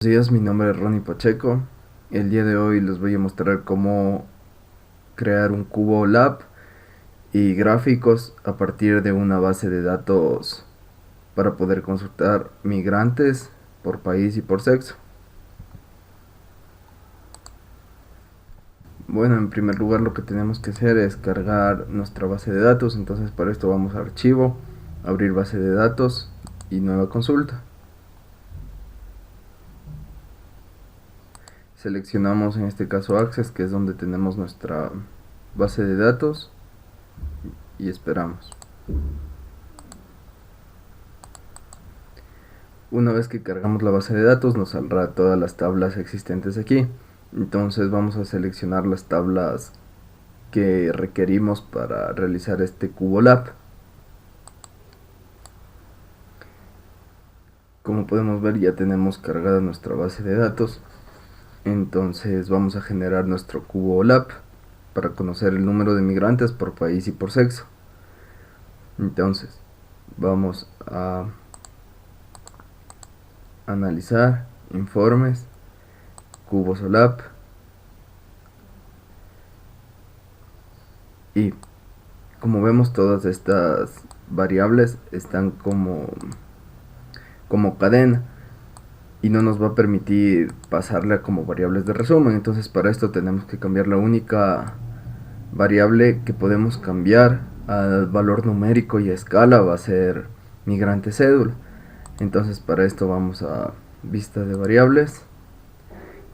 Buenos días, mi nombre es Ronnie Pacheco. El día de hoy les voy a mostrar cómo crear un cubo lab y gráficos a partir de una base de datos para poder consultar migrantes por país y por sexo. Bueno, en primer lugar lo que tenemos que hacer es cargar nuestra base de datos. Entonces para esto vamos a archivo, abrir base de datos y nueva consulta. Seleccionamos en este caso Access, que es donde tenemos nuestra base de datos, y esperamos. Una vez que cargamos la base de datos nos saldrá todas las tablas existentes aquí. Entonces vamos a seleccionar las tablas que requerimos para realizar este cubo lab. Como podemos ver, ya tenemos cargada nuestra base de datos. Entonces vamos a generar nuestro cubo lab para conocer el número de migrantes por país y por sexo. Entonces vamos a analizar informes, cubo solap, y como vemos, todas estas variables están como cadena y no nos va a permitir pasarla como variables de resumen. Entonces para esto tenemos que cambiar la única variable que podemos cambiar al valor numérico y a escala, va a ser migrante cédula. Entonces para esto vamos a vista de variables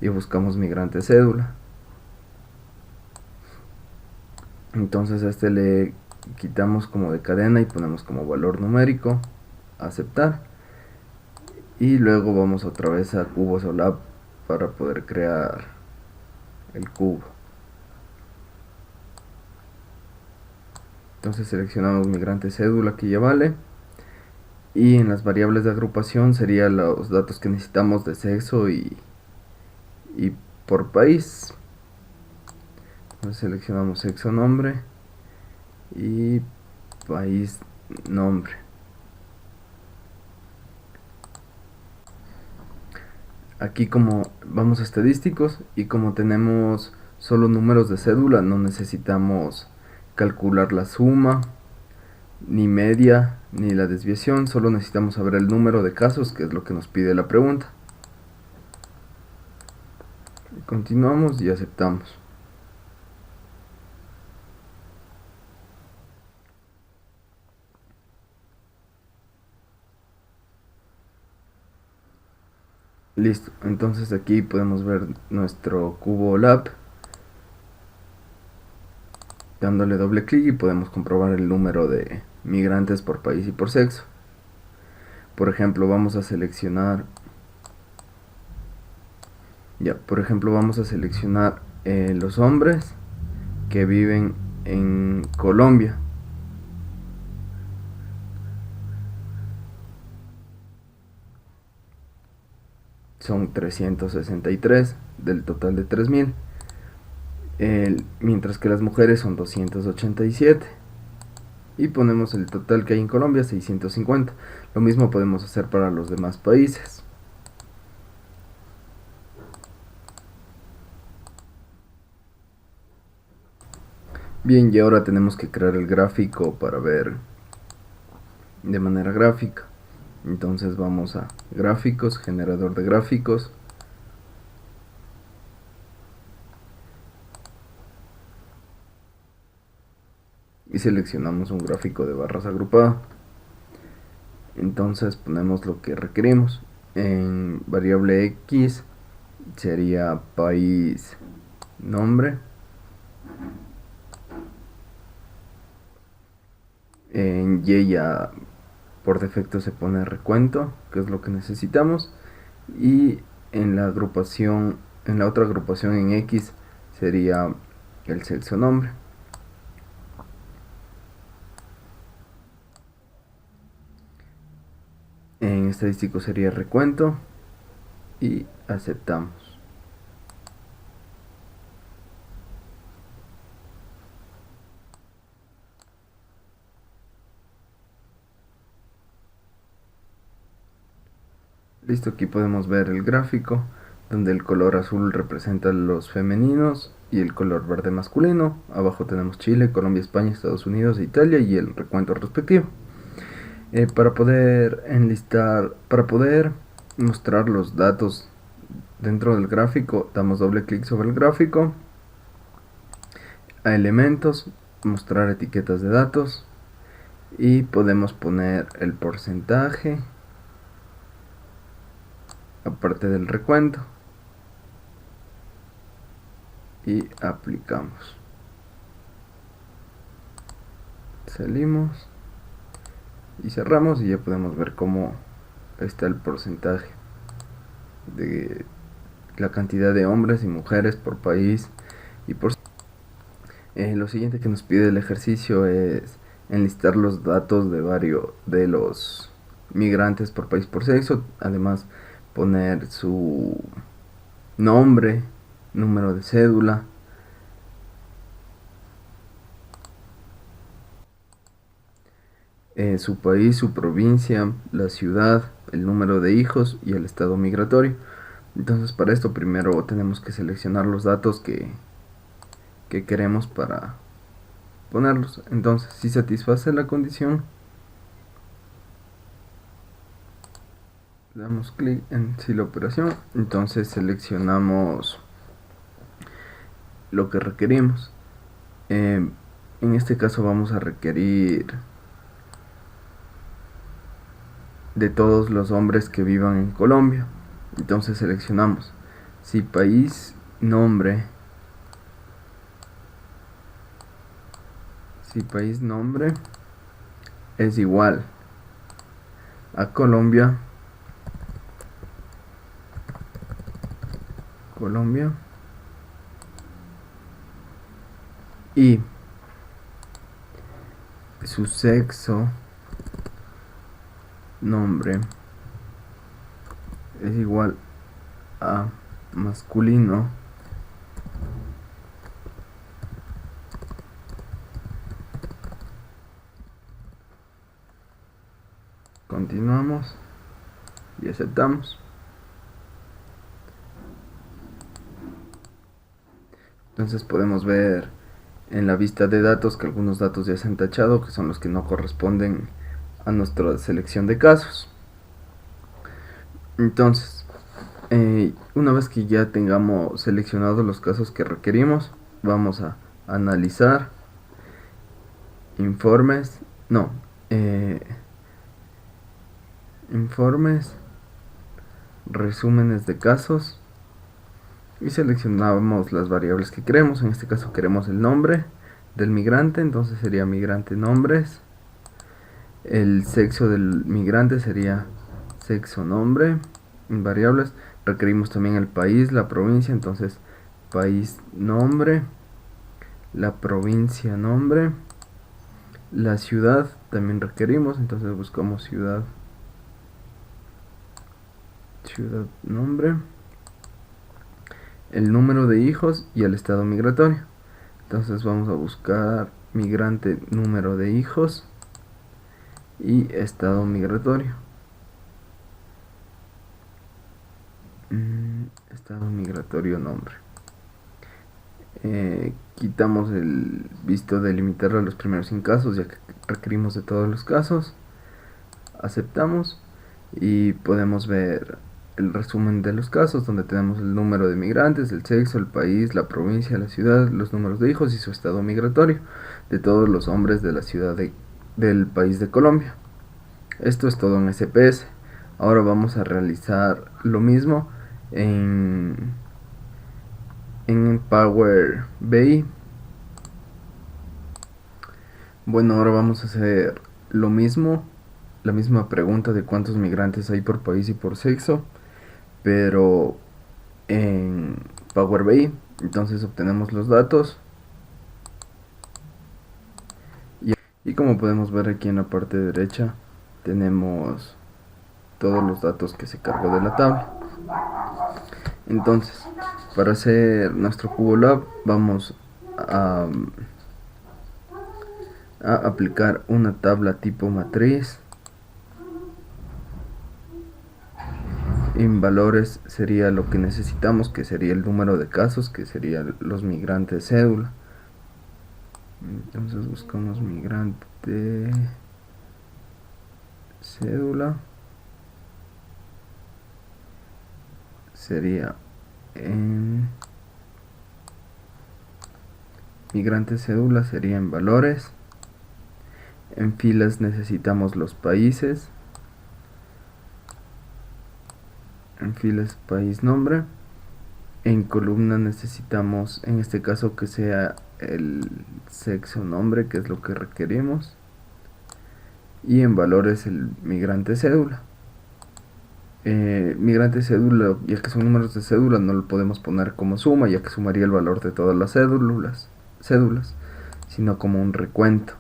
y buscamos migrante cédula. Entonces a este le quitamos como de cadena y ponemos como valor numérico, aceptar, y luego vamos otra vez a cubo solab para poder crear el cubo. Entonces seleccionamos migrante cédula, que ya vale, y en las variables de agrupación serían los datos que necesitamos de sexo y por país. Entonces seleccionamos sexo nombre y país nombre. Aquí como vamos a estadísticos, y como tenemos solo números de cédula, no necesitamos calcular la suma, ni media, ni la desviación. Solo necesitamos saber el número de casos, que es lo que nos pide la pregunta. Continuamos y aceptamos. Listo, entonces aquí podemos ver nuestro cubo lab. Dándole doble clic y podemos comprobar el número de migrantes por país y por sexo. Por ejemplo, vamos a seleccionar los hombres que viven en Colombia. Son 363 del total de 3000. Mientras que las mujeres son 287. Y ponemos el total que hay en Colombia, 650. Lo mismo podemos hacer para los demás países. Bien, y ahora tenemos que crear el gráfico para ver de manera gráfica. Entonces vamos a gráficos, generador de gráficos, y seleccionamos un gráfico de barras agrupado. Entonces ponemos lo que requerimos. En variable X sería país nombre. En Y ya por defecto se pone recuento, que es lo que necesitamos. Y en la agrupación, en la otra agrupación en X, sería el sexo nombre. En estadístico sería recuento y aceptamos. Listo. Listo, aquí podemos ver el gráfico donde el color azul representa los femeninos y el color verde masculino. Abajo tenemos Chile, Colombia, España, Estados Unidos e Italia y el recuento respectivo. Para poder mostrar los datos dentro del gráfico, damos doble clic sobre el gráfico, a elementos, mostrar etiquetas de datos y podemos poner el porcentaje aparte del recuento y aplicamos. Salimos y cerramos y ya podemos ver cómo está el porcentaje de la cantidad de hombres y mujeres por país y por... lo siguiente que nos pide el ejercicio es enlistar los datos de los migrantes por país por sexo, además poner su nombre, número de cédula, su país, su provincia, la ciudad, el número de hijos y el estado migratorio. Entonces para esto primero tenemos que seleccionar los datos que queremos para ponerlos. Entonces si satisface la condición, damos clic en sí la operación, entonces seleccionamos lo que requerimos. En este caso vamos a requerir de todos los hombres que vivan en Colombia. Entonces seleccionamos si país nombre es igual a Colombia y su sexo nombre es igual a masculino, continuamos y aceptamos. Entonces podemos ver en la vista de datos que algunos datos ya se han tachado, que son los que no corresponden a nuestra selección de casos. Entonces una vez que ya tengamos seleccionados los casos que requerimos, vamos a analizar informes, resúmenes de casos y seleccionamos las variables que queremos. En este caso queremos el nombre del migrante, entonces sería migrante nombres. El sexo del migrante sería sexo nombre. En variables requerimos también el país, la provincia, entonces país nombre, la provincia nombre, la ciudad también requerimos, entonces buscamos ciudad nombre, el número de hijos y el estado migratorio. Entonces vamos a buscar migrante número de hijos y estado migratorio. Estado migratorio nombre. Quitamos el visto de limitar a los primeros 100 casos, ya que requerimos de todos los casos. Aceptamos y podemos ver el resumen de los casos, donde tenemos el número de migrantes, el sexo, el país, la provincia, la ciudad, los números de hijos y su estado migratorio de todos los hombres de la ciudad del país de Colombia. Esto es todo en SPS. Ahora vamos a realizar lo mismo en Power BI. Bueno, ahora vamos a hacer lo mismo, la misma pregunta de cuántos migrantes hay por país y por sexo, pero en Power BI. Entonces obtenemos los datos y como podemos ver aquí en la parte derecha tenemos todos los datos que se cargó de la tabla. Entonces para hacer nuestro CuboLab vamos a aplicar una tabla tipo matriz. En valores sería lo que necesitamos, que sería el número de casos, que serían los migrantes cédula. Entonces buscamos migrante cédula. Sería en migrante cédula, sería en valores. En filas necesitamos los países. En filas país nombre. En columna necesitamos, en este caso, que sea el sexo nombre, que es lo que requerimos. Y en valores el migrante cédula. Migrante cédula, ya que son números de cédula, no lo podemos poner como suma, ya que sumaría el valor de todas las cédulas, sino como un recuento.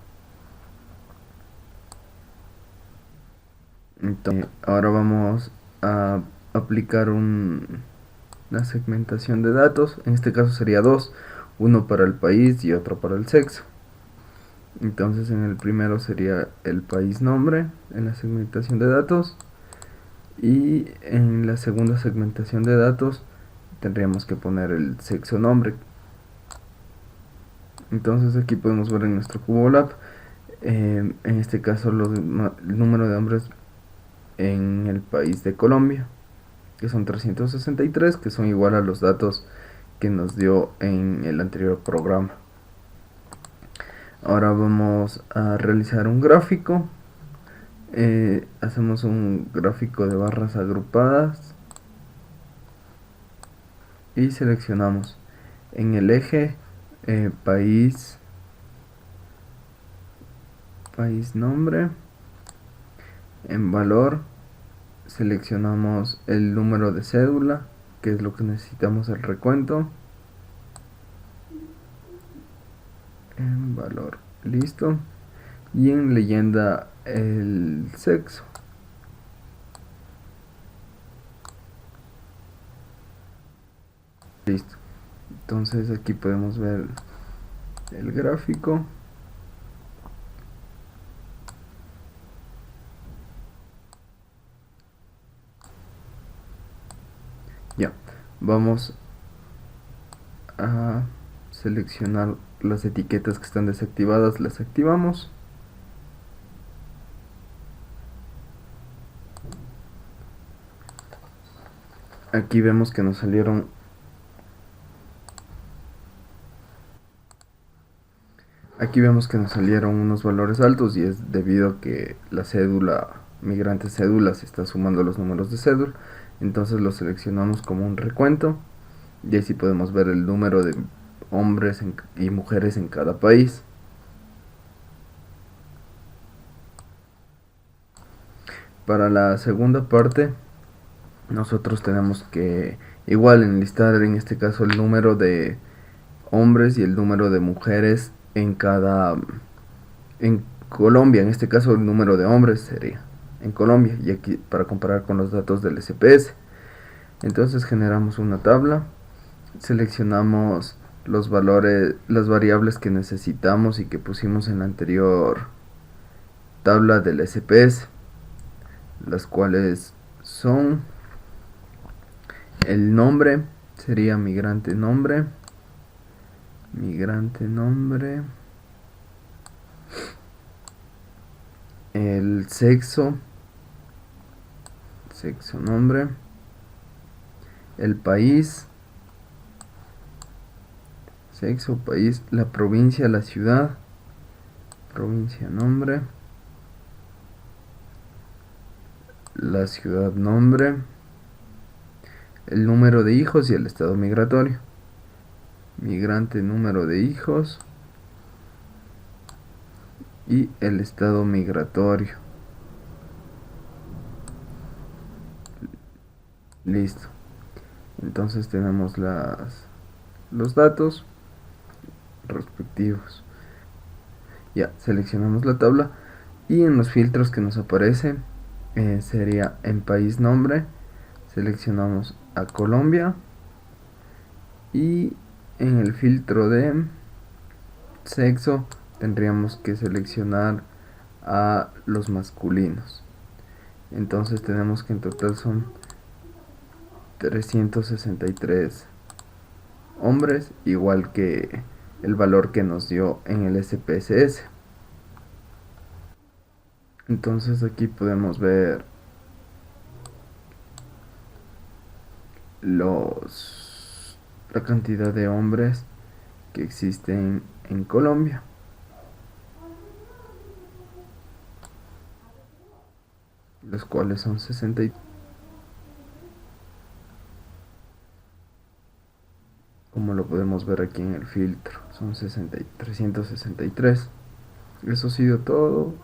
Entonces, ahora vamos a aplicar una segmentación de datos. En este caso sería dos, uno para el país y otro para el sexo. Entonces en el primero sería el país nombre en la segmentación de datos, y en la segunda segmentación de datos tendríamos que poner el sexo nombre. Entonces aquí podemos ver en nuestro CuboLab, en este caso el número de hombres en el país de Colombia, que son 363, que son igual a los datos que nos dio en el anterior programa. Ahora vamos a realizar un gráfico. Hacemos un gráfico de barras agrupadas y seleccionamos en el eje país nombre. En valor seleccionamos el número de cédula, que es lo que necesitamos el recuento. En valor, listo. Y en leyenda el sexo. Listo. Entonces aquí podemos ver el gráfico. Ya, vamos a seleccionar las etiquetas que están desactivadas, las activamos. Aquí vemos que nos salieron unos valores altos, y es debido a que la cédula, migrante cédula, se está sumando los números de cédula. Entonces lo seleccionamos como un recuento, y así podemos ver el número de hombres y mujeres en cada país. Para la segunda parte, nosotros tenemos que igual enlistar en este caso el número de hombres y el número de mujeres en Colombia. En este caso el número de hombres sería en Colombia, y aquí para comparar con los datos del SPS. Entonces generamos una tabla, seleccionamos los valores, las variables que necesitamos y que pusimos en la anterior tabla del SPS, las cuales son el nombre, sería migrante nombre, el sexo nombre, el país, sexo, país, la provincia, la ciudad, provincia nombre, la ciudad nombre, el número de hijos y el estado migratorio. Migrante número de hijos y el estado migratorio. Listo. Entonces tenemos los datos respectivos. Ya seleccionamos la tabla, y en los filtros que nos aparece sería en país nombre, seleccionamos a Colombia, y en el filtro de sexo tendríamos que seleccionar a los masculinos. Entonces tenemos que en total son 363 hombres, igual que el valor que nos dio en el SPSS. Entonces aquí podemos ver la cantidad de hombres que existen en Colombia, los cuales son 60. Como lo podemos ver aquí en el filtro, son 363. Eso ha sido todo.